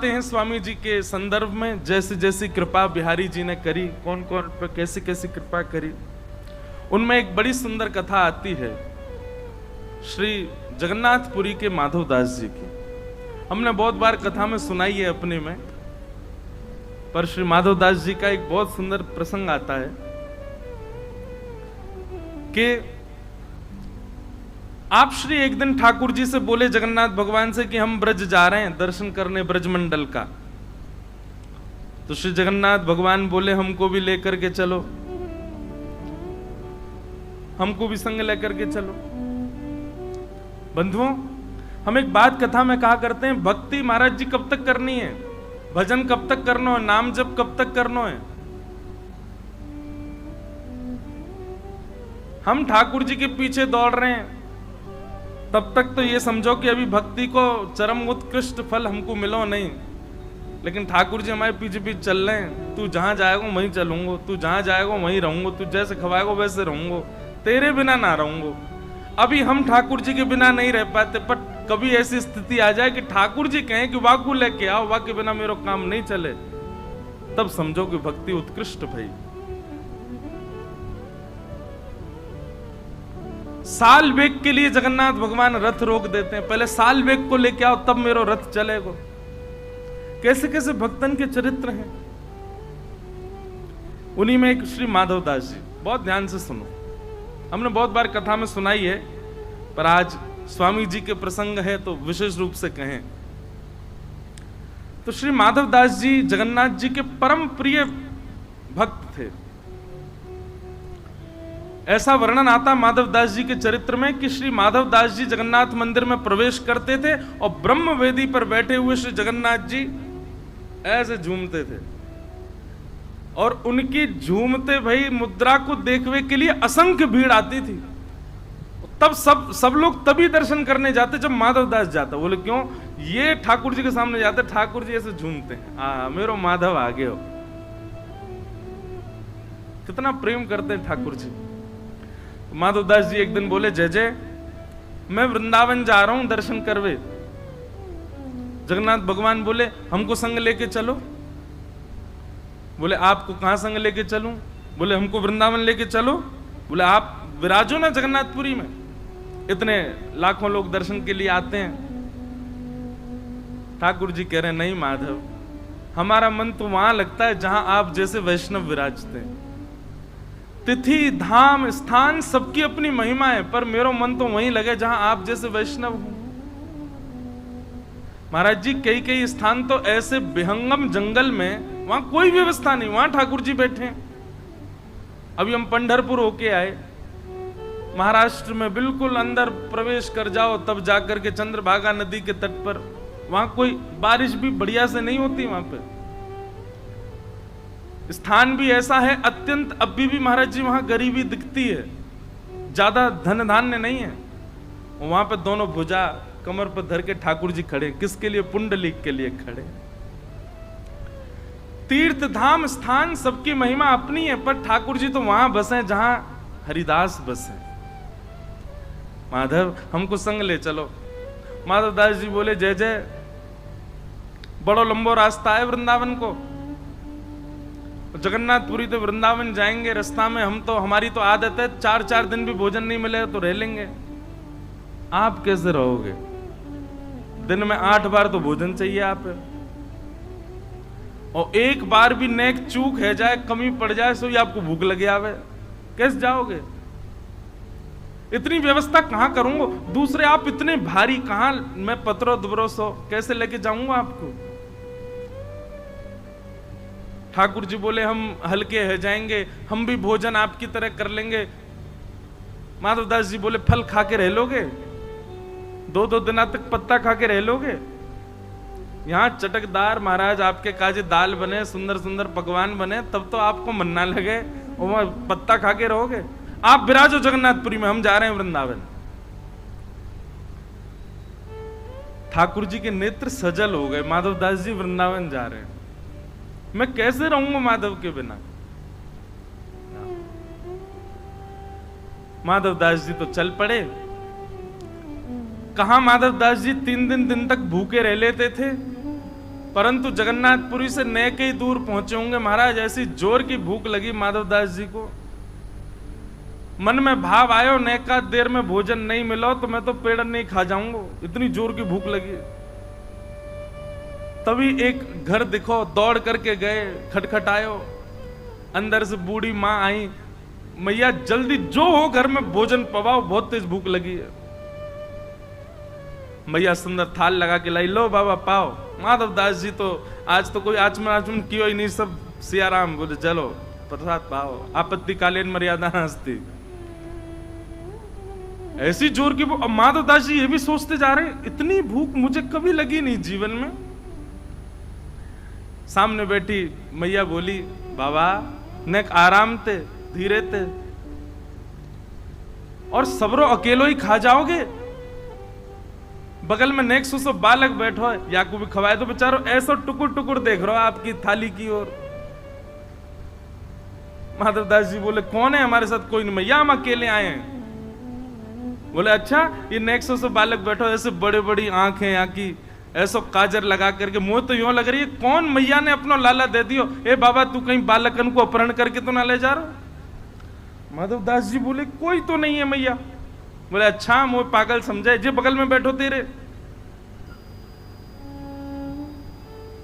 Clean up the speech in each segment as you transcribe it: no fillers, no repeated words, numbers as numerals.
हैं स्वामी जी के संदर्भ में, जैसी जैसी कृपा बिहारी जी ने करी, कौन कौन पर कैसी कैसी कृपा करी, उनमें एक बड़ी सुंदर कथा आती है श्री जगन्नाथपुरी के माधवदास जी की। हमने बहुत बार कथा में सुनाई है अपने में, पर श्री माधवदास जी का एक बहुत सुंदर प्रसंग आता है कि आप श्री एक दिन ठाकुर जी से बोले जगन्नाथ भगवान से कि हम ब्रज जा रहे हैं दर्शन करने ब्रजमंडल का। तो श्री जगन्नाथ भगवान बोले हमको भी लेकर के चलो, हमको भी संग लेकर के चलो। बंधुओं, हम एक बात कथा में कहा करते हैं, भक्ति महाराज जी कब तक करनी है, भजन कब तक करना है, नाम जप कब तक करना है। हम ठाकुर जी के पीछे दौड़ रहे हैं तब तक तो ये समझो कि अभी भक्ति को चरम उत्कृष्ट फल हमको मिलो नहीं, लेकिन ठाकुर जी हमारे पीछे पीछे चल रहे हैं। तू जहां जाएगा वहीं चलूंगा, तू जहां जाएगा वहीं रहूंगा, तू जैसे खवाएगा वैसे रहूंगा, तेरे बिना ना रहूंगा। अभी हम ठाकुर जी के बिना नहीं रह पाते, पर कभी ऐसी स्थिति आ जाए कि ठाकुर जी कहें कि वाकू लेके आओ, वाक के बिना मेरा काम नहीं चले, तब समझो कि भक्ति उत्कृष्ट भाई। साल वेग के लिए जगन्नाथ भगवान रथ रोक देते हैं, पहले साल वेग को लेके आओ तब मेरो रथ चलेगा। कैसे कैसे भक्तन के चरित्र हैं। उन्हीं में एक श्री माधवदास जी, बहुत ध्यान से सुनो, हमने बहुत बार कथा में सुनाई है, पर आज स्वामी जी के प्रसंग है तो विशेष रूप से कहें तो श्री माधवदास जी जगन्नाथ जी के परम प्रिय भक्त थे। ऐसा वर्णन आता माधवदास जी के चरित्र में कि श्री माधवदास जी जगन्नाथ मंदिर में प्रवेश करते थे और ब्रह्म वेदी पर बैठे हुए श्री जगन्नाथ जी ऐसे झूमते थे, और उनकी झूमते भाई मुद्रा को देखने के लिए असंख्य भीड़ आती थी। तब सब लोग तभी दर्शन करने जाते जब माधवदास जाता। बोले क्यों? ये ठाकुर जी के सामने जाते, ठाकुर जी ऐसे झूमते हैं, मेरो माधव आगे हो। कितना प्रेम करते हैं ठाकुर जी। माधवदास जी एक दिन बोले जय जय, मैं वृंदावन जा रहा हूं दर्शन करवे। जगन्नाथ भगवान बोले हमको संग लेके चलो। बोले आपको कहां संग लेके चलूं? बोले हमको वृंदावन लेके चलो। बोले आप विराजो ना जगन्नाथपुरी में, इतने लाखों लोग दर्शन के लिए आते हैं। ठाकुर जी कह रहे नहीं माधव, हमारा मन तो वहां लगता है जहां आप जैसे वैष्णव विराजते हैं। तिथि धाम स्थान सबकी अपनी महिमा है, पर मेरा मन तो वहीं लगे जहां आप जैसे वैष्णव हो। महाराज जी कई कई स्थान तो ऐसे विहंगम जंगल में, वहां कोई व्यवस्था नहीं, वहां ठाकुर जी बैठे हैं। अभी हम पंढरपुर होके आए, महाराष्ट्र में बिल्कुल अंदर प्रवेश कर जाओ तब जाकर के चंद्रभागा नदी के तट पर, वहां कोई बारिश भी बढ़िया से नहीं होती। वहां पे स्थान भी ऐसा है अत्यंत, अभी भी महाराज जी वहां गरीबी दिखती है, ज्यादा धन धान्य नहीं है। वहां पे दोनों भुजा कमर पर धर के ठाकुर जी खड़े, किसके लिए? पुंडलिक के लिए खड़े। तीर्थ धाम स्थान सबकी महिमा अपनी है, पर ठाकुर जी तो वहां बसे जहां हरिदास बसे। माधव हमको संग ले चलो। माधवदास जी बोले जय जय, बड़ो लंबो रास्ता है वृंदावन को, जगन्नाथपुरी तो वृंदावन जाएंगे, रास्ता में हम तो, हमारी तो आदत है 4-4 दिन भी भोजन नहीं मिले तो रह लेंगे। आप कैसे रहोगे? दिन में 8 बार तो भोजन चाहिए आप, और एक बार भी नेक चूक है जाए, कमी पड़ जाए सो ही आपको भूख लगे आवे, कैसे जाओगे? इतनी व्यवस्था कहां करूंगा? दूसरे आप इतने भारी, कहां मैं पत्रो दुबरो सो कैसे लेके जाऊंगा आपको? ठाकुर जी बोले हम हल्के है जाएंगे, हम भी भोजन आपकी तरह कर लेंगे। माधवदास जी बोले फल खा के रह लोगे? 2-2 दिन तक पत्ता खा के रह लोगे? यहां चटकदार महाराज आपके काजे दाल बने, सुंदर सुंदर पकवान बने, तब तो आपको मन ना लगे, और पत्ता खा के रहोगे? आप विराजो जगन्नाथपुरी में, हम जा रहे हैं वृंदावन। ठाकुर जी के नेत्र सजल हो गए, माधवदास जी वृंदावन जा रहे हैं, मैं कैसे रहूंगा माधव के बिना? माधवदास जी तो चल पड़े। कहां माधवदास जी 3 दिन तक भूखे रह लेते थे, परंतु जगन्नाथपुरी से नेक ही दूर पहुंचे होंगे महाराज। ऐसी जोर की भूख लगी माधवदास जी को, मन में भाव आयो नेका देर में भोजन नहीं मिलो तो मैं तो पेड़ नहीं खा जाऊंगा, इतनी जोर की भूख लगी। तभी एक घर दिखो, दौड़ करके गए, खटखटायो, अंदर से बूढ़ी माँ आई, मैया जल्दी जो हो घर में भोजन पवाओ, बहुत तेज भूख लगी है। मैया सुंदर थाल लगा के लाई, लो बाबा पाओ। माधवदास जी तो आज तो कोई आचमन कियो ही नहीं, सब सियाराम बोले चलो प्रसाद पाओ, आपत्तिकालीन मर्यादा हस्ती। ऐसी जोर की भूख। माधवदास जी ये भी सोचते जा रहे हैं इतनी भूख मुझे कभी लगी नहीं जीवन में। सामने बैठी मैया बोली, बाबा नेक आराम ते धीरे ते, और सबरो अकेलो ही खा जाओगे। बगल में नेक सुसो बालक बैठो है, याकू भी खवाए तो बेचारो ऐसा टुकुर टुकुर देख रहा आपकी थाली की ओर। माधवदास जी बोले कौन है हमारे साथ? कोई नहीं मैया, हम अकेले आए हैं। बोले अच्छा, ये नेक सुसो बालक बैठो, ऐसे बड़े बड़ी आंख है यहाँ की, ऐसा काजर लगा करके, मुंह तो यूं लग रही है कौन मैया ने अपना लाला दे दियो। ए बाबा तू कहीं बालकन को अपहरण करके तो ना ले जा रहा? माधवदास जी बोले कोई तो नहीं है मैया। बोले अच्छा, मुझे पागल समझाए, जे बगल में बैठो तेरे।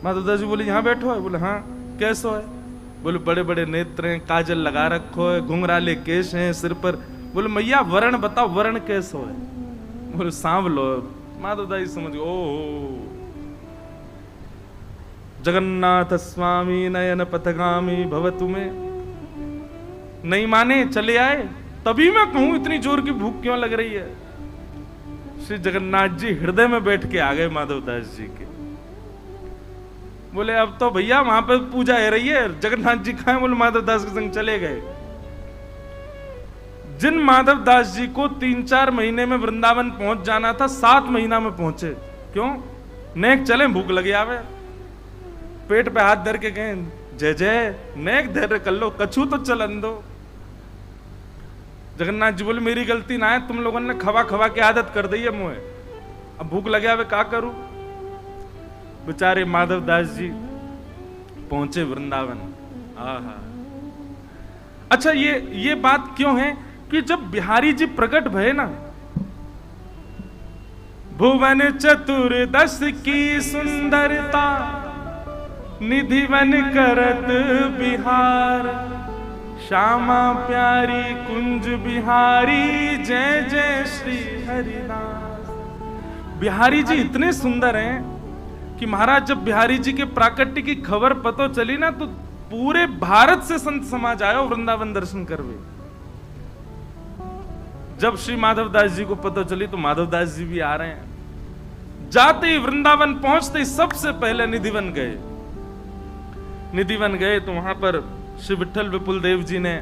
माधवदास जी बोले यहाँ बैठो है? बोले हाँ, कैसो है? बोले बड़े बड़े नेत्र हैं, काजल लगा रखो है, घुंघराले केश हैं सिर पर। बोले मैया वर्ण बताओ, वर्ण कैसो है? बोले सांवलो। माधवदास जी समझ गए, ओ जगन्नाथ स्वामी नयन पथगामी भवतु में। नहीं माने, चले आए। तभी मैं कहूं इतनी जोर की भूख क्यों लग रही है। श्री जगन्नाथ जी हृदय में बैठ के आ गए माधवदास जी के। बोले अब तो भैया वहां पर पूजा हो रही है, जगन्नाथ जी कहां? बोले माधवदास के संग चले गए। जिन माधवदास जी को 3-4 महीने में वृंदावन पहुंच जाना था, 7 महीना में पहुंचे। क्यों? नेक चले, भूख लगी आवे, पेट पे हाथ धर के गए, जय जय नेक धैर्य कर लो, कछू तो चलन दो। जगन्नाथ जी बोले मेरी गलती ना है, तुम लोगों ने खवा खवा की आदत कर दी है मुझे, अब भूख लगे आवे क्या करूं। बेचारे माधवदास जी पहुंचे वृंदावन। आहा, अच्छा ये बात क्यों है कि जब बिहारी जी प्रकट भये ना, भुवन चतुर्दश की सुंदरता निधिवन करत बिहार, श्यामा प्यारी कुंज बिहारी जय जय श्री हरिदास। बिहारी जी इतने सुंदर हैं कि महाराज जब बिहारी जी के प्राकट्य की खबर पतो चली ना, तो पूरे भारत से संत समाज आयो वृंदावन दर्शन करवे। जब श्री माधवदास जी को पता चली तो माधवदास जी भी आ रहे हैं। जाते ही वृंदावन पहुंचते ही सबसे पहले निधिवन गए। निधिवन गए तो वहां पर श्री विठल विपुल देव जी ने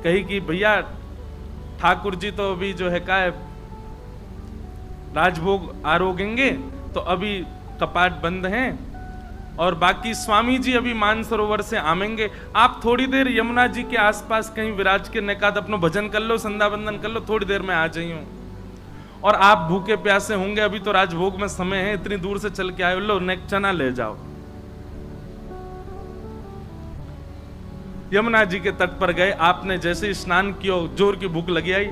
कही कि भैया ठाकुर जी तो अभी जो है का राजभोग आरोगेंगे, तो अभी कपाट बंद हैं, और बाकी स्वामी जी अभी मानसरोवर से आमेंगे। आप थोड़ी देर यमुना जी के आसपास कहीं विराज के नेकाद अपनो भजन कर लो, संध्या वंदन कर लो, थोड़ी देर में आ जाइयो। और आप भूखे प्यासे होंगे, अभी तो राजभोग में समय है, इतनी दूर से चल के आए, लो नेक चना ले जाओ। यमुना जी के तट पर गए, आपने जैसे ही स्नान किया, जोर की भूख लगी आई,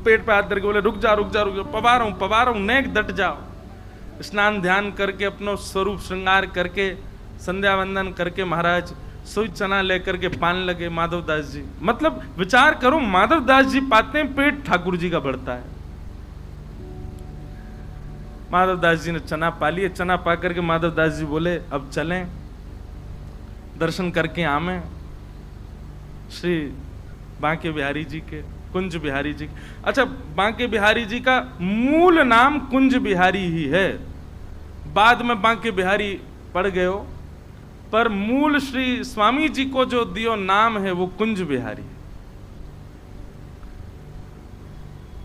पेट पे हाथ धर के बोले रुक जा रुक जा रुक जा, पवा रहा हूं नेक डट जाओ। स्नान ध्यान करके अपनो स्वरूप श्रृंगार करके संध्या वंदन करके महाराज सोई चना लेकर के पान लगे माधवदास जी। मतलब विचार करो, माधवदास जी पाते हैं, पेट ठाकुर जी का बढ़ता है। माधवदास जी ने चना पा लिए। चना पा करके माधवदास जी बोले अब चलें, दर्शन करके आमे श्री बांके बिहारी जी के, कुंज बिहारी जी। अच्छा, बांके बिहारी जी का मूल नाम कुंज बिहारी ही है, बाद में बांके बिहारी पड़ गए हो, पर मूल श्री स्वामी जी को जो दियो नाम है वो कुंज बिहारी।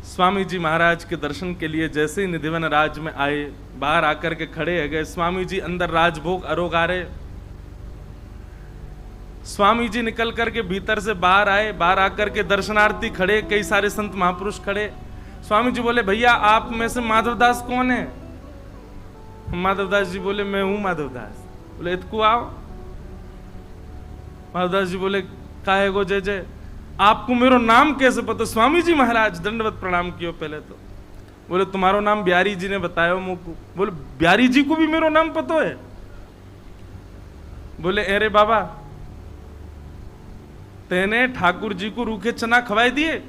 स्वामी जी महाराज के दर्शन के लिए जैसे ही निधिवन राज में आए, बाहर आकर के खड़े है गए। स्वामी जी अंदर राजभोग अरोगारे। स्वामी जी निकल करके भीतर से बाहर आए, बाहर आकर के दर्शनार्थी खड़े, कई सारे संत महापुरुष खड़े। स्वामी जी बोले भैया आप में से माधवदास कौन है? माधवदास जी बोले मैं हूं माधवदास। बोले इतकू आओ। माधवदास जी बोले काहे गो जय जय, आपको मेरो नाम कैसे पता? स्वामी जी महाराज दंडवत प्रणाम कियो पहले तो। बोले तुम्हारो नाम बिहारी जी ने बताया मुझको। बोले बिहारी जी को भी मेरो नाम पता है? बोले अरे बाबा तेने ठाकुर जी को रूखे चना खवाए दिए?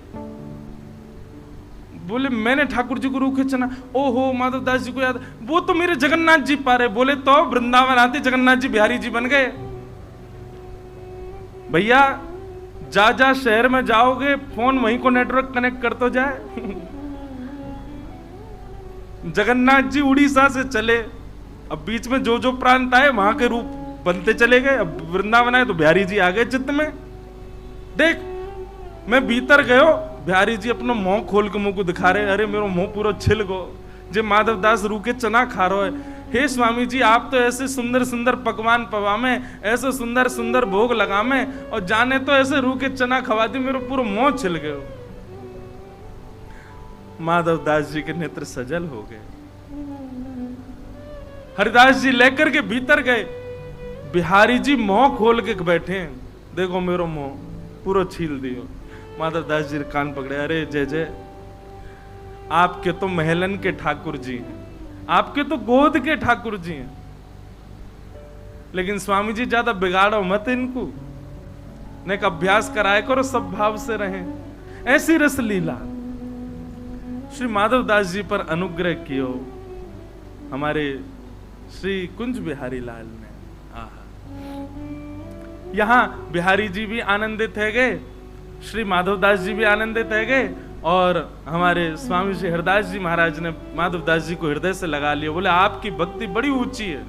बोले मैंने ठाकुर जी को रूखे चना, ओहो माधवदास जी को याद, वो तो मेरे जगन्नाथ जी पारे। बोले तो वृंदावन आते जगन्नाथ जी बिहारी जी बन गए। भैया जा जा शहर में जाओगे फोन वहीं को नेटवर्क कनेक्ट कर तो जाए। जगन्नाथ जी उड़ीसा से चले, अब बीच में जो जो प्रांत आए वहां के रूप बनते चले गए। अब वृंदावन आए तो बिहारी जी आ गए चित्त में। देख मैं भीतर गयो, बिहारी जी अपना मुंह खोल के मुंह को दिखा रहे, अरे मेरा मुंह पूरा छिल गो, जे माधवदास रूके चना खा रहा है। हे स्वामी जी आप तो ऐसे सुंदर सुंदर पकवान पवामे, ऐसे सुंदर सुंदर भोग लगामे, और जाने तो ऐसे रूके चना खवा दी, मेरा पूरा मुंह छिल गयो। माधवदास जी के नेत्र सजल हो गए। हरिदास जी लेकर के भीतर गए, बिहारी जी मुंह खोल के बैठे, देखो मेरो मुंह पूरा छील दियो। माधवदास जी कान पकड़े, अरे जय जय आपके तो महलन के ठाकुर जी हैं, आपके तो गोद के ठाकुर जी हैं, लेकिन स्वामी जी ज्यादा बिगाड़ो मत इनको, ने एक अभ्यास कराए करो, सब भाव से रहें। ऐसी रस लीला श्री माधवदास जी पर अनुग्रह कियो हमारे श्री कुंज बिहारी लाल ने। यहां बिहारी जी भी आनंदित है गए, श्री माधवदास जी भी आनंदित है गए, और हमारे स्वामी श्री हरदास जी महाराज ने माधवदास जी को हृदय से लगा लिया। बोले आपकी भक्ति बड़ी ऊंची है,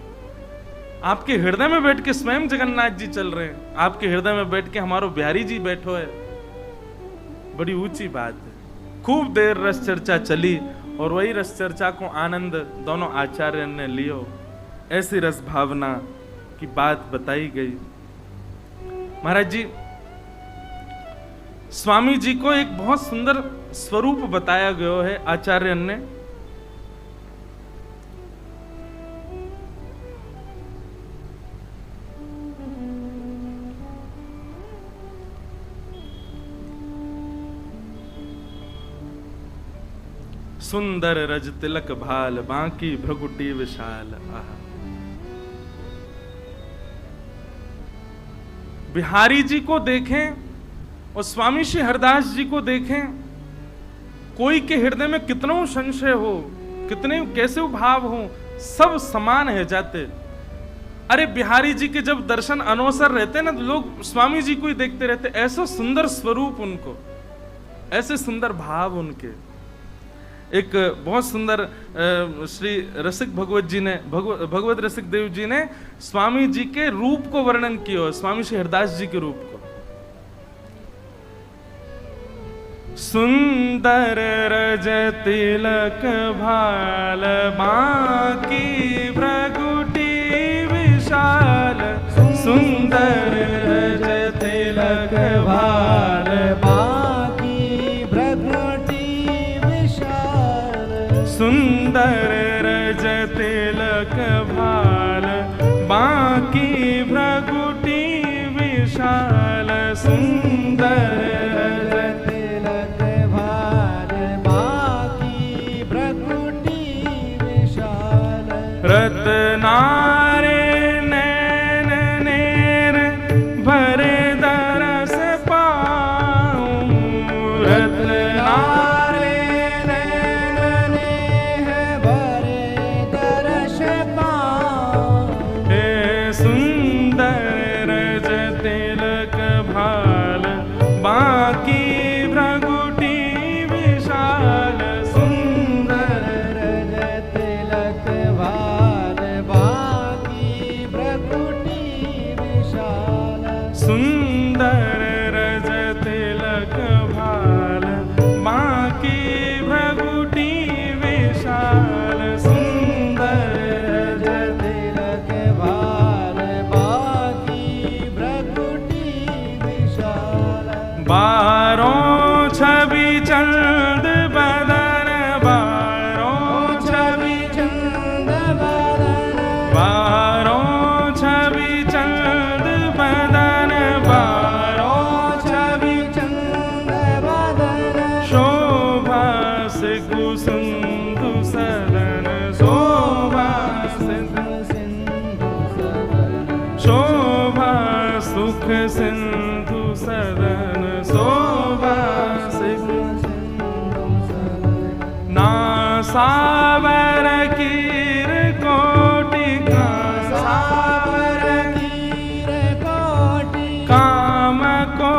आपके हृदय में बैठ के स्वयं जगन्नाथ जी चल रहे हैं, आपके हृदय में बैठ के हमारो बिहारी जी बैठो है, बड़ी ऊंची बात है। खूब देर रस चर्चा चली, और वही रस चर्चा को आनंद दोनों आचार्य ने लियो। ऐसी रस भावना की बात बताई गई। महाराज जी स्वामी जी को एक बहुत सुंदर स्वरूप बताया गया है आचार्य ने। सुंदर रज तिलक भाल, बांकी भ्रगुटी विशाल। आहा, बिहारी जी को देखें और स्वामी श्री हरदास जी को देखें, कोई के हृदय में कितना संशय हो, कितने कैसे भाव हो, सब समान है जाते। अरे बिहारी जी के जब दर्शन अनवसर रहते ना, तो लोग स्वामी जी को ही देखते रहते, ऐसा सुंदर स्वरूप उनको, ऐसे सुंदर भाव उनके। एक बहुत सुंदर श्री रसिक भगवत जी ने, भगवत रसिक देव जी ने स्वामी जी के रूप को वर्णन किया, स्वामी श्री हरदास जी के रूप को। सुंदर रज तिलक भाल, बांकी भ्रगुटी विशाल। सुंदर रज तिलक भाल, बांकी भ्रगुटी विशाल। सुंदर रज तिलक भाल, बांकी भ्रगुटी विशाल। सुंदर रत्नारे नैन नेर भरे दरस पाऊं। रत्नारे नैन नेर भरे दरस पाऊं। हे सुंदर रज तिलक भाल, शोभा सुख सिंधु सदन शोभा नासावर कीर कोटि सावर कीर कोटि काम को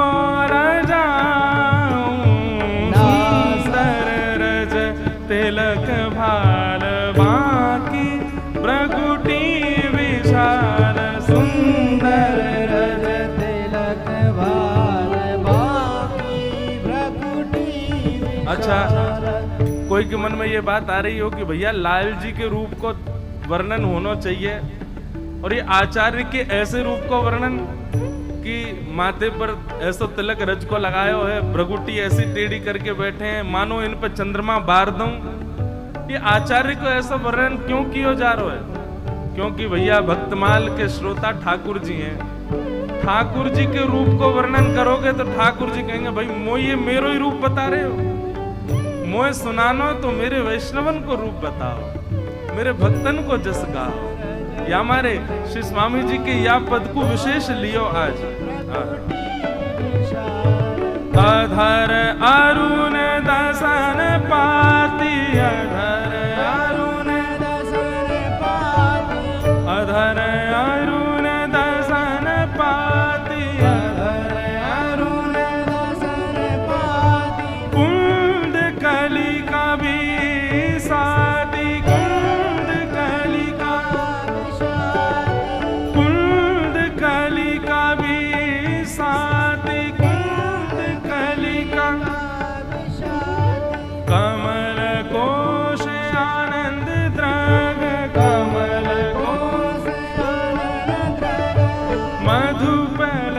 रजाऊं नासर रज तिलक भाल बाकी प्रगुटी विशाल सुंदर रज तिलक भाल बाकी प्रगुटी विशाल। अच्छा, कोई के मन में ये बात आ रही हो कि भैया लाल जी के रूप को वर्णन होना चाहिए और ये आचार्य के ऐसे रूप को वर्णन कि माथे पर ऐसा तिलक रज को लगाया है, भ्रगुटी ऐसी टेढ़ी करके बैठे हैं मानो इन पर चंद्रमा बार दूं। ये आचार्य को ऐसा वर्णन क्यों किया जा रहा है? क्योंकि भैया भक्तमाल के श्रोता ठाकुर जी हैं। ठाकुर जी के रूप को वर्णन करोगे तो ठाकुर जी कहेंगे भाई मोह ये मेरो ही रूप बता रहे हो, मोह सुनानो तो मेरे वैष्णवन को रूप बताओ, मेरे भक्तन को जस गाओ। या हमारे श्री स्वामी जी के या पद को विशेष लियो आज। अधर अरुण दसन पाती अधर अरुण दसन पाती अधर अरुण दसन पाती अधर अरुण दसन पाती कुंद कली का भी सादी कुंद कली का कुंद कली का भी सादी कुंद कली का कमल कोश आनंद द्रग कमल कोश आनंद मधुपल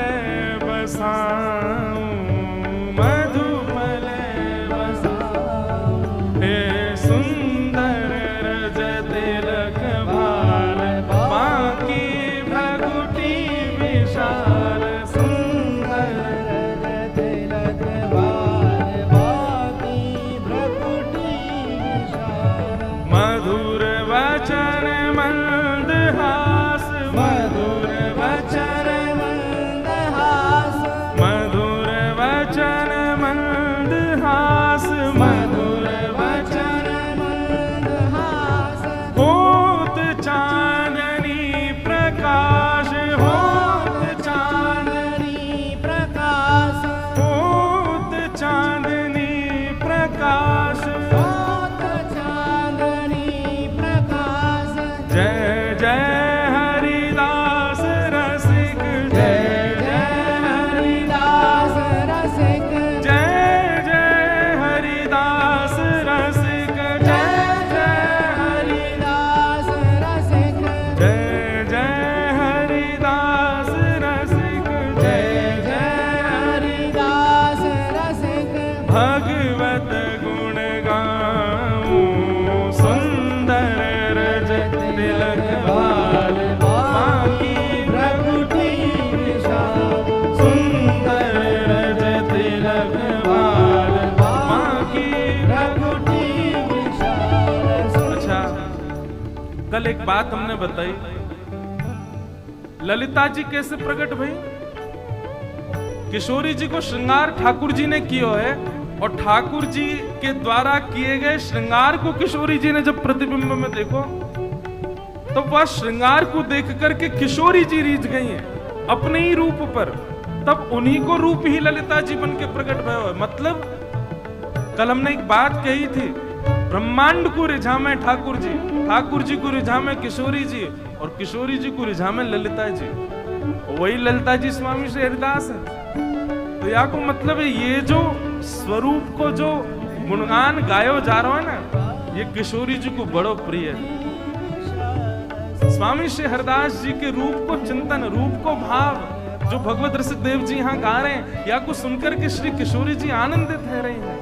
बसाऊं मधुपल बसाऊं हे सुंदर रज तिलक भाल बाकी भ्रगुटी विशाल सुंदर रज तिलक भाल बाकी भ्रगुटी विशाल। मधुर वचन मंद हास मधुर वचन मंदहास मधुर वचन मंद हास मधुर वचन मंदहास होत चांदनी प्रकाश होत चांदनी प्रकाश होत चांदनी प्रकाश होत चांदनी प्रकाश। जय जय हरिदास रसिक जय जय हरिदास रसिक जय जय हरिदास रसिक जय जय हरिदास रसिक जय जय हरिदास रसिक जय जय हरिदास रसिक। भगवत गुण गाऊं सुंदर रज तिलक भाल बाकी भ्रगुटी विशाल सुंदर रज तिलक भाल बाकी भ्रगुटी विशाल। अच्छा, कल एक बात हमने बताई, ललिता जी कैसे प्रकट भई? किशोरी जी को श्रृंगार ठाकुर जी ने किया है और ठाकुर जी के द्वारा किए गए श्रृंगार को किशोरी जी ने जब प्रतिबिंब में देखो तो वह श्रृंगार को देख करके किशोरी जी रीझ गई हैं अपने ही रूप पर। तब उन्हीं को रूप ही ललिता जी बन के प्रकट भय है। मतलब कल हमने एक बात कही थी, ब्रह्मांड को रिझा में ठाकुर जी को रिझा में किशोरी जी और किशोरी जी को रिझा में ललिता जी। वही ललिता जी स्वामी श्री हरिदास है। तो या को मतलब है ये जो स्वरूप को जो गुणगान गायो जा रहा है ना, ये किशोरी जी को बड़ो प्रिय है। स्वामी श्री हरिदास जी के रूप को चिंतन, रूप को भाव जो भगवत रसिक देव जी यहाँ गा रहे हैं, या को सुनकर के श्री किशोरी जी आनंदित है रही हैं।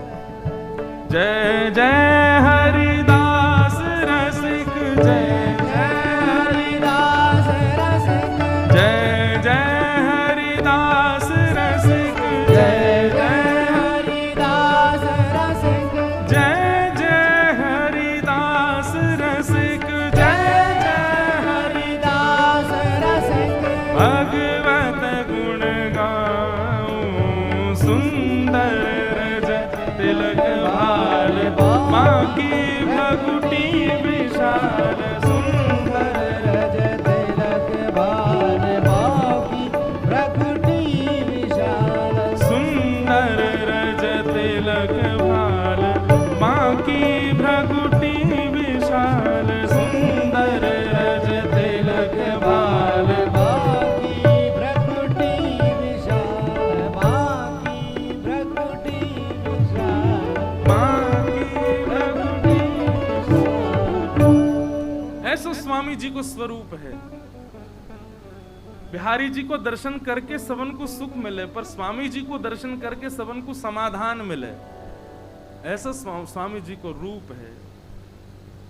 जय जय हरिदास रसिक जय जय हरिदास रसिक जय जय हरिदास रसिक जय जय हरिदास रसिक जय जय हरिदास रसिक जय जय हरिदास रसिक भ्रगुटी विशाल सुंदर रज तिलक भाल बाकी भ्रगुटी विशाल सुंदर रज तिलक भाल बाकी भ्रगुटी विशाल सुंदर रज तिलक भाल बाकी भ्रगुटी विशाल बाकी भ्रगुटी विशाल बाकी भ्रगुटी विशाल। ऐसा स्वामी जी को स्वरूप है। बिहारी जी को दर्शन करके सबन को सुख मिले, पर स्वामी जी को दर्शन करके सबन को समाधान मिले, ऐसा स्वामी जी को रूप है।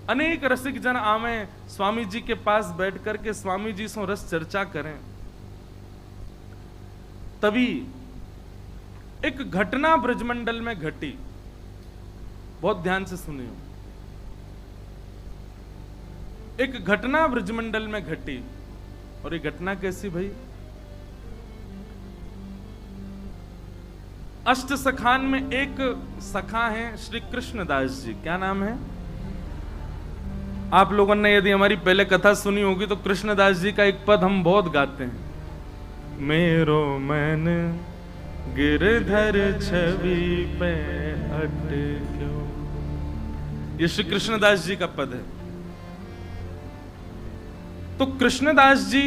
अनेक रसिक जन आवे स्वामी जी के पास बैठ करके स्वामी जी से रस चर्चा करें। तभी एक घटना ब्रजमंडल में घटी, बहुत ध्यान से सुनियो। एक घटना ब्रजमंडल में घटी, और ये घटना कैसी भाई? अष्ट सखान में एक सखा है श्री कृष्णदास जी। क्या नाम है? आप लोगों ने यदि हमारी पहले कथा सुनी होगी तो कृष्णदास जी का एक पद हम बहुत गाते हैं, मेरो मन गिरधर छवि पे अटक्यो। ये श्री कृष्णदास जी का पद है। तो कृष्णदास जी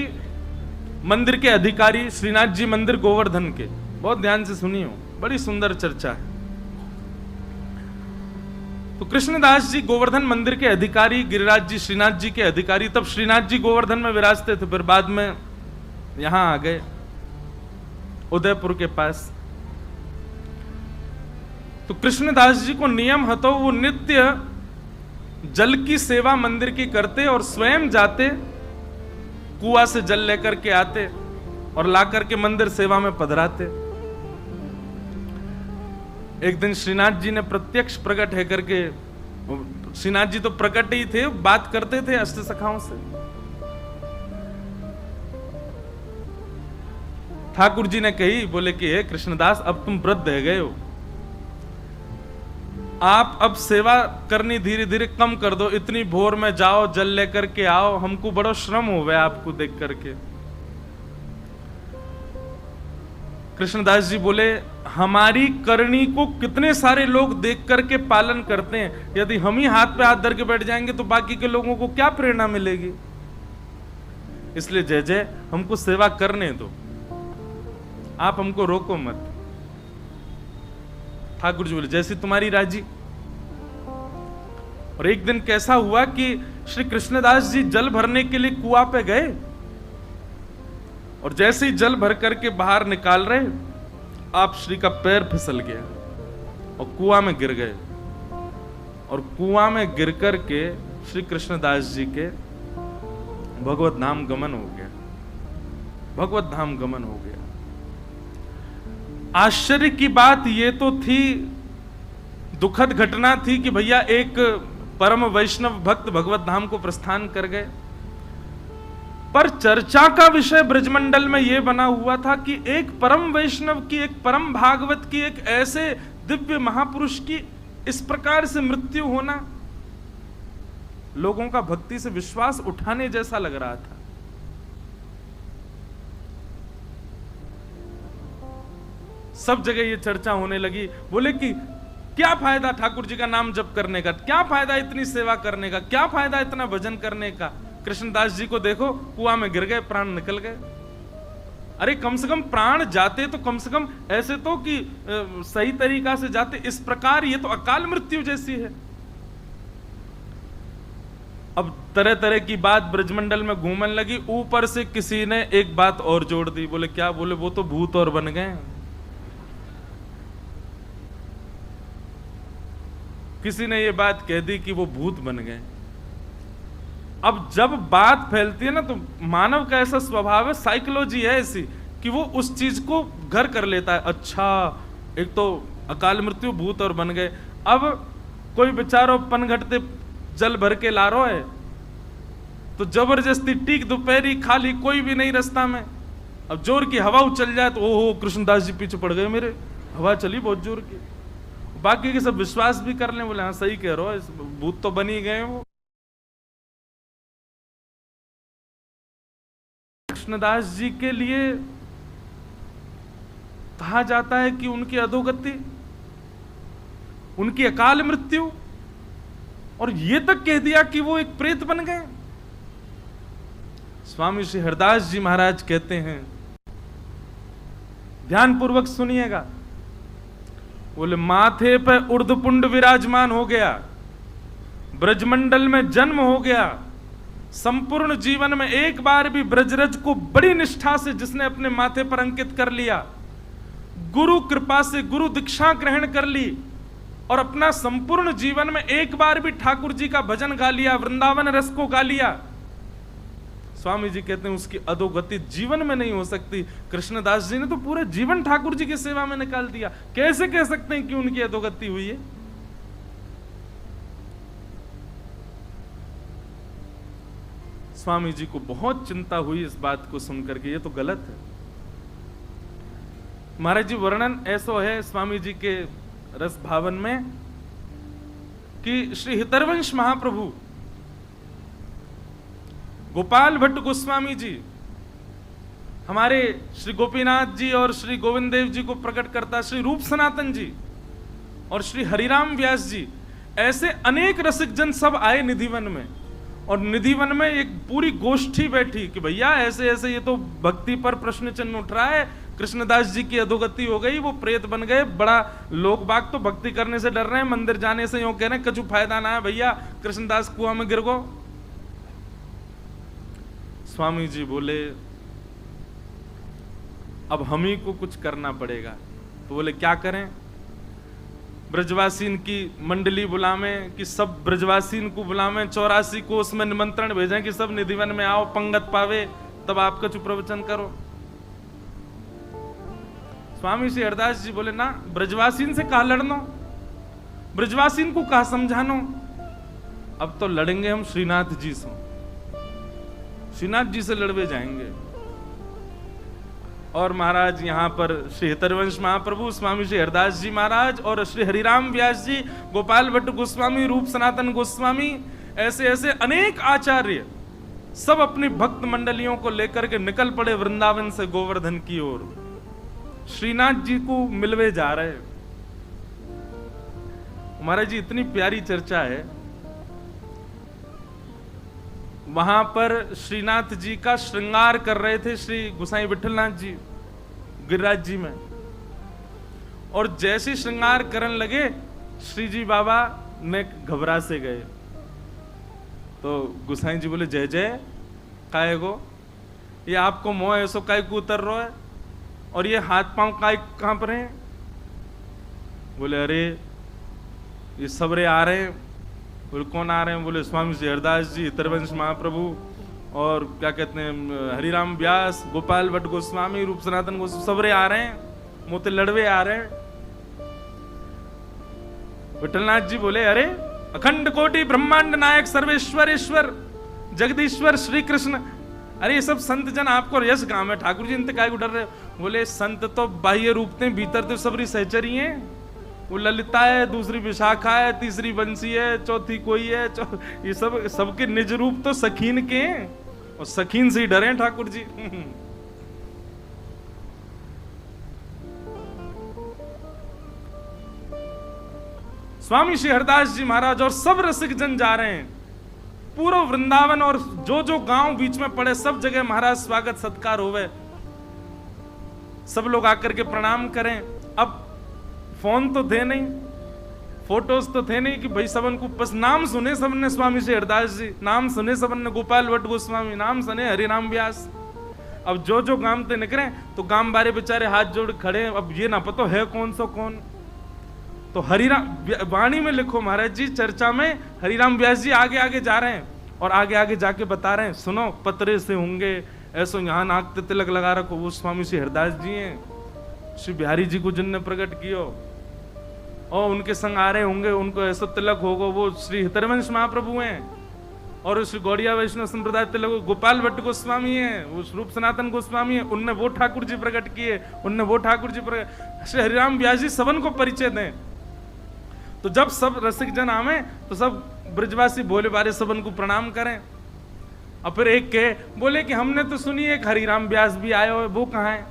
मंदिर के अधिकारी, श्रीनाथ जी मंदिर गोवर्धन के, बहुत ध्यान से सुनियो, बड़ी सुंदर चर्चा है। तो कृष्णदास जी गोवर्धन मंदिर के अधिकारी, गिरिराज जी श्रीनाथ जी के अधिकारी। तब श्रीनाथ जी गोवर्धन में विराजते थे, फिर बाद में यहां आ गए उदयपुर के पास। तो कृष्णदास जी को नियम है तो वो नित्य जल की सेवा मंदिर की करते और स्वयं जाते, कुआं से जल लेकर के आते और ला करके मंदिर सेवा में पधराते। एक दिन श्रीनाथ जी ने प्रत्यक्ष प्रकट है करके, श्रीनाथ जी तो प्रकट ही थे, बात करते थे अष्ट सखाओं से। ठाकुर जी ने कही, बोले कि हे कृष्णदास, अब तुम वृद्ध रह गए हो, आप अब सेवा करनी धीरे धीरे कम कर दो। इतनी भोर में जाओ, जल लेकर के आओ, हमको बड़ा श्रम हो गया आपको देख करके। कृष्णदास जी बोले, हमारी करनी को कितने सारे लोग देख करके पालन करते हैं, यदि हम ही हाथ पे हाथ धर के बैठ जाएंगे तो बाकी के लोगों को क्या प्रेरणा मिलेगी? इसलिए जय जय, हमको सेवा करने दो, आप हमको रोको मत। ठाकुर जी बोले, जैसी तुम्हारी राजी। और एक दिन कैसा हुआ कि श्री कृष्णदास जी जल भरने के लिए कुआं पे गए, और जैसे ही जल भर करके बाहर निकाल रहे, आप श्री का पैर फिसल गया और कुआं में गिर गए। और कुआं में गिर करके श्री कृष्णदास जी के भगवत धाम गमन हो गया, भगवत धाम गमन हो गया। आश्चर्य की बात ये तो थी, दुखद घटना थी कि भैया एक परम वैष्णव भक्त भगवत धाम को प्रस्थान कर गए, पर चर्चा का विषय ब्रजमंडल में यह बना हुआ था कि एक परम वैष्णव की, एक परम भागवत की, एक ऐसे दिव्य महापुरुष की इस प्रकार से मृत्यु होना लोगों का भक्ति से विश्वास उठाने जैसा लग रहा था। सब जगह ये चर्चा होने लगी। बोले कि क्या फायदा ठाकुर जी का नाम जप करने का, क्या फायदा इतनी सेवा करने का, क्या फायदा इतना भजन करने का। कृष्णदास जी को देखो, कुआं में गिर गए, प्राण निकल गए। अरे कम से कम प्राण जाते तो कम से कम ऐसे तो कि सही तरीका से जाते, इस प्रकार ये तो अकाल मृत्यु जैसी है। अब तरह तरह की बात ब्रजमंडल में घूमने लगी। ऊपर से किसी ने एक बात और जोड़ दी। बोले क्या? बोले वो तो भूत और बन गए। किसी ने ये बात कह दी कि वो भूत बन गए। अब जब बात फैलती है ना, तो मानव का ऐसा स्वभाव है, साइकोलॉजी है ऐसी कि वो उस चीज को घर कर लेता है। अच्छा, एक तो अकाल मृत्यु, भूत और बन गए। अब कोई बेचारो पनघटते जल भर के ला रहा है, तो जबरदस्ती टीक दोपहरी खाली, कोई भी नहीं रास्ता में। अब जोर की हवा उछल जाए तो ओहो कृष्णदास जी पीछे पड़ गए मेरे, हवा चली बहुत जोर की। बाकी के सब विश्वास भी कर लें, बोले हाँ सही कह रहे हो, इस भूत तो बन ही गए वो। कृष्णदास जी के लिए कहा जाता है कि उनकी अधोगति, उनकी अकाल मृत्यु, और ये तक कह दिया कि वो एक प्रेत बन गए। स्वामी श्री हरदास जी महाराज कहते हैं, ध्यानपूर्वक सुनिएगा, बोले माथे पर ऊर्ध्वपुंड विराजमान हो गया, ब्रजमंडल में जन्म हो गया, संपूर्ण जीवन में एक बार भी ब्रजरज को बड़ी निष्ठा से जिसने अपने माथे पर अंकित कर लिया, गुरु कृपा से गुरु दीक्षा ग्रहण कर ली, और अपना संपूर्ण जीवन में एक बार भी ठाकुर जी का भजन गा लिया, वृंदावन रस को गा लिया, स्वामी जी कहते हैं उसकी अधोगति जीवन में नहीं हो सकती। कृष्णदास जी ने तो पूरे जीवन ठाकुर जी की सेवा में निकाल दिया, कैसे कह सकते हैं कि उनकी अधोगति हुई है? स्वामी जी को बहुत चिंता हुई इस बात को सुनकर के, ये तो गलत है। महाराज जी वर्णन ऐसा है स्वामी जी के रस भावन में कि श्री हितरवंश महाप्रभु गोपाल भट्ट गोस्वामी जी हमारे श्री गोपीनाथ जी और श्री गोविंद देव जी को प्रकट करता, श्री रूप सनातन जी और श्री हरिराम व्यास जी, ऐसे अनेक रसिक जन सब आए निधिवन में, और निधिवन में एक पूरी गोष्ठी बैठी कि भैया ऐसे ऐसे ये तो भक्ति पर प्रश्न चिन्ह उठ रहा है, कृष्णदास जी की अधोगति हो गई, वो प्रेत बन गए, बड़ा लोग बाग तो भक्ति करने से डर रहे हैं, मंदिर जाने से यूं कह रहे हैं कछु फायदा ना है भैया, कृष्णदास कुआं में गिर गो। स्वामी जी बोले अब हम ही को कुछ करना पड़ेगा। तो बोले क्या करें? ब्रजवासीन की मंडली बुलावें कि सब ब्रजवासीन को बुलावें, 84 को उसमें निमंत्रण भेजें कि सब निधिवन में आओ, पंगत पावे, तब आपका चुप प्रवचन करो। स्वामी श्री हरदास जी बोले ना, ब्रजवासीन से कहा लड़नो, ब्रजवासीन को कहा समझानो, अब तो लड़ेंगे हम श्रीनाथ जी से, श्रीनाथ जी से लड़वे जाएंगे। और महाराज यहाँ पर श्री हितरवंश महाप्रभु, स्वामी श्री हरदास जी महाराज और श्री हरिराम व्यास जी, गोपाल भट्ट गोस्वामी, रूप सनातन गोस्वामी, ऐसे ऐसे अनेक आचार्य सब अपनी भक्त मंडलियों को लेकर के निकल पड़े वृंदावन से गोवर्धन की ओर, श्रीनाथ जी को मिलवे जा रहे। महाराज जी इतनी प्यारी चर्चा है, वहां पर श्रीनाथ जी का श्रृंगार कर रहे थे श्री गुसाई विठलनाथ जी गिरिराज जी में, और जैसे श्रृंगार करने लगे श्री जी बाबा ने घबरा से गए। तो गुसाई जी बोले जय जय काय गो, ये आपको मोह ऐसो काय को उतर रहा है, और ये हाथ पांव काय कांप रहे हैं? बोले अरे ये सबरे आ रहे हैं। बोले कौन आ रहे हैं? बोले स्वामी श्री हरदास जी, हितरवंश महाप्रभु, और क्या कहते हैं हरिराम व्यास, गोपाल भट्ट गोस्वामी, रूप सनातन गोस्वामी, सबरे आ रहे हैं, मोते लड़वे आ रहे हैं। विठलनाथ जी बोले अरे अखंड कोटि ब्रह्मांड नायक सर्वेश्वर ईश्वर जगदीश्वर श्री कृष्ण, अरे ये सब संत जन आपको यश गांव है, ठाकुर जी इनते काय को डर रहे? बोले संत तो बाह्य रूप थे, भीतर तो सबरी सहचरी हैं, वो ललिता है, दूसरी विशाखा है, तीसरी बंसी है, चौथी कोई है, ये सब सबके निज रूप तो सखीन के हैं, और सखीन से ही डरे ठाकुर जी। स्वामी श्री हरदास जी महाराज और सब रसिक जन जा रहे हैं, पूरा वृंदावन और जो जो गांव बीच में पड़े सब जगह महाराज स्वागत सत्कार होवे, सब लोग आकर के प्रणाम करें। अब फोन तो थे नहीं, फोटोज तो थे नहीं कि भाई सबन को बस नाम सुने सबने स्वामी श्री हरदास जी, नाम सुने सबन ने गोपाल भट्ट गोस्वामी, नाम सुने हरिराम व्यास। अब जो जो गांव ते निकले तो गांव बारे बेचारे हाथ जोड़ खड़े, अब ये ना पता है कौन सो कौन। तो हरिराम वाणी में लिखो महाराज जी, चर्चा में हरिराम व्यास जी आगे आगे जा रहे हैं और आगे आगे जाके बता रहे हैं, सुनो पतरे से होंगे, ऐसो यहाँ नाक तिलक लगा रखो, वो स्वामी श्री हरदास जी हैं, श्री बिहारी जी को जिनने प्रकट कियो, और उनके संग आ रहे होंगे, उनको ऐसा तिलक होगा, वो श्री हितरवंश महाप्रभु हैं, और श्री गौड़िया वैष्णव संप्रदाय तिलक गोपाल भट्ट गोस्वामी हैं, वो रूप सनातन गोस्वामी हैं, उनने वो ठाकुर जी प्रकट किए, उनने वो ठाकुर जी प्रकट। श्री हरिराम व्यास जी सबन को परिचय दें, तो जब सब रसिक जन आवे तो सब ब्रजवासी भोले बारे सबन को प्रणाम करें। और फिर एक के बोले कि हमने तो सुनी एक हरिराम व्यास भी आए हो, वो कहाँ है?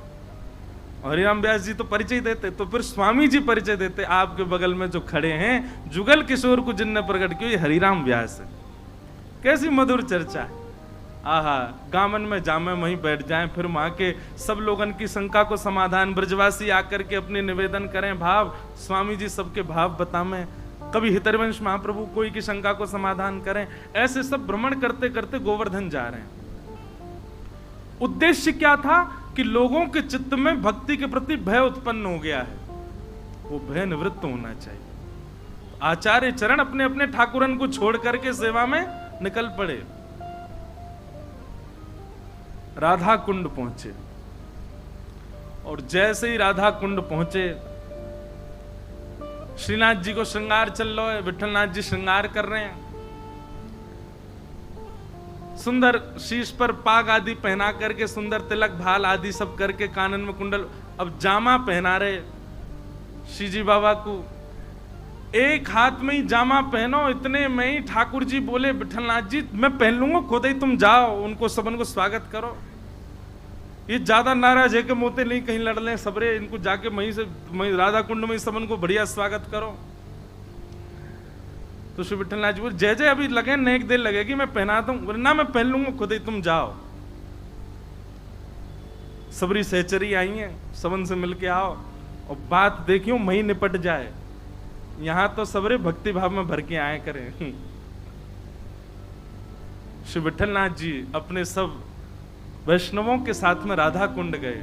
हरिराम व्यास जी तो परिचय देते, तो फिर स्वामी जी परिचय देते, आपके बगल में जो खड़े हैं जुगल किशोर को जिनने प्रकट किया, ये हरिराम व्यास है। कैसी मधुर चर्चा है। आहा, गामन में जामे वहीं बैठ जाएं, फिर वहां के सब लोगन की शंका को समाधान ब्रजवासी आकर के अपने निवेदन करें, भाव स्वामी जी सबके भाव बतावें, कभी हितरवंश महाप्रभु कोई की शंका को समाधान करें। ऐसे सब भ्रमण करते करते गोवर्धन जा रहे हैं। उद्देश्य क्या था कि लोगों के चित्त में भक्ति के प्रति भय उत्पन्न हो गया है, वो भय निवृत्त होना चाहिए। आचार्य चरण अपने अपने ठाकुरन को छोड़ करके सेवा में निकल पड़े। राधा कुंड पहुंचे और जैसे ही राधा कुंड पहुंचे, श्रीनाथ जी को श्रृंगार चल रहा है, विठलनाथ जी श्रृंगार कर रहे हैं, सुंदर शीश पर पाग आदि पहना करके, सुंदर तिलक भाल आदि सब करके, कानन में कुंडल, अब जामा पहना रहे श्री जी बाबा को। एक हाथ में ही जामा पहनो, इतने में ही ठाकुर जी बोले, विठलनाथ जी मैं पहन लूंगा, खुद ही तुम जाओ, उनको सबन को स्वागत करो। ये ज्यादा नाराज है कि मोते नहीं कहीं लड़ लें सबरे, इनको जाके वहीं से राधा कुंड में सबन को बढ़िया स्वागत करो। तो श्री विठलनाथ जी बोले, जय जय अभी लगे न, एक देर लगेगी, मैं पहना दूं ना, मैं पहन लूंगा खुद ही, तुम जाओ। सबरी सहचरी आई है, सबन से मिलके आओ और बात देखियो वहीं निपट जाए। यहां तो सबरे भक्ति भाव में भर के आए करें। श्री विठलनाथ जी अपने सब वैष्णवों के साथ में राधा कुंड गए।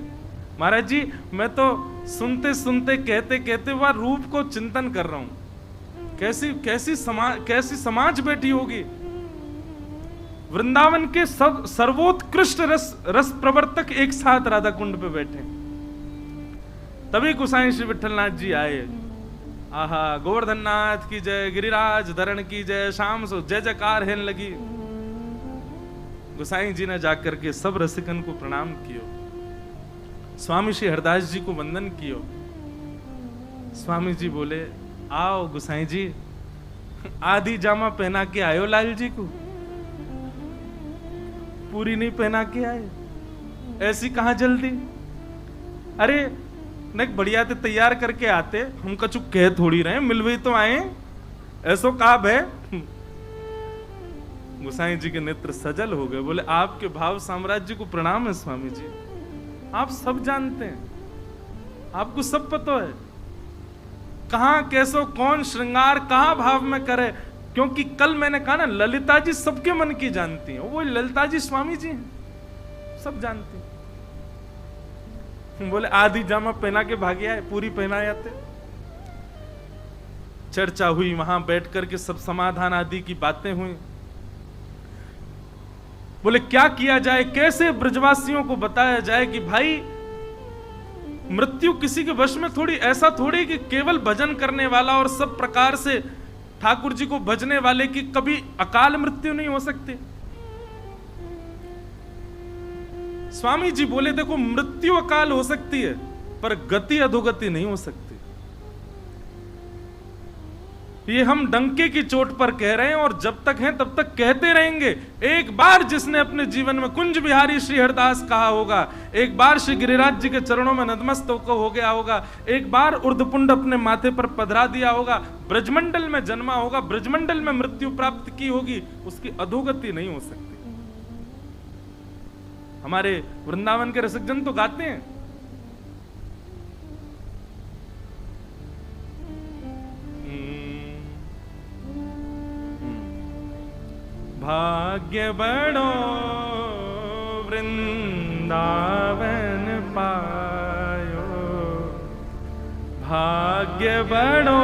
महाराज जी मैं तो सुनते सुनते कहते कहते वह रूप को चिंतन कर रहा हूं, कैसी समाज बैठी होगी। वृंदावन के सब सर्वोत्कृष्ट रस प्रवर्तक एक साथ राधा कुंड पे बैठे। तभी गोसाई श्री विठलनाथ जी आए। आहा, गोवर्धननाथ की जय, गिरिराज धरण की जय, शाम सो जय जयकार हेन लगी। गोसाई जी ने जाकर के सब रसिकन को प्रणाम कियो, स्वामी श्री हरदास जी को वंदन कियो। स्वामी जी बोले, आओ गोसाई जी, आधी जामा पहना के आयो लाल जी को, पूरी नहीं पहना के आए, ऐसी कहां जल्दी? अरे नहीं बढ़िया थे तैयार करके आते, हम कछु कह थोड़ी रहे, मिलवे तो आए, ऐसो काब है। गोसाई जी के नेत्र सजल हो गए, बोले आपके भाव साम्राज्य को प्रणाम है स्वामी जी, आप सब जानते हैं, आपको सब पता है कहां कैसो कौन श्रृंगार कहां भाव में करे। क्योंकि कल मैंने कहा ना, ललिता जी सबके मन की जानती हैं, वो ललिता जी स्वामी जी हैं, सब जानती हैं। बोले आधी जामा पहना के भागे आए, पूरी पहना जाते। चर्चा हुई, वहां बैठ करके सब समाधान आदि की बातें हुई। बोले क्या किया जाए, कैसे ब्रजवासियों को बताया जाए कि भाई मृत्यु किसी के वश में थोड़ी, ऐसा थोड़ी कि केवल भजन करने वाला और सब प्रकार से ठाकुर जी को भजने वाले की कभी अकाल मृत्यु नहीं हो सकती। स्वामी जी बोले देखो मृत्यु अकाल हो सकती है पर गति अधोगति नहीं हो सकती। ये हम डंके की चोट पर कह रहे हैं और जब तक हैं तब तक कहते रहेंगे। एक बार जिसने अपने जीवन में कुंज बिहारी श्री हरदास कहा होगा, एक बार श्री गिरिराज जी के चरणों में नतमस्तक हो गया होगा, एक बार उर्धपुंड अपने माथे पर पधरा दिया होगा, ब्रजमंडल में जन्मा होगा, ब्रजमंडल में मृत्यु प्राप्त की होगी, उसकी अधोगति नहीं हो सकती। हमारे वृंदावन के रसिक जन तो गाते हैं, भाग्य बड़ो वृंदावन पायो, भाग्य बड़ो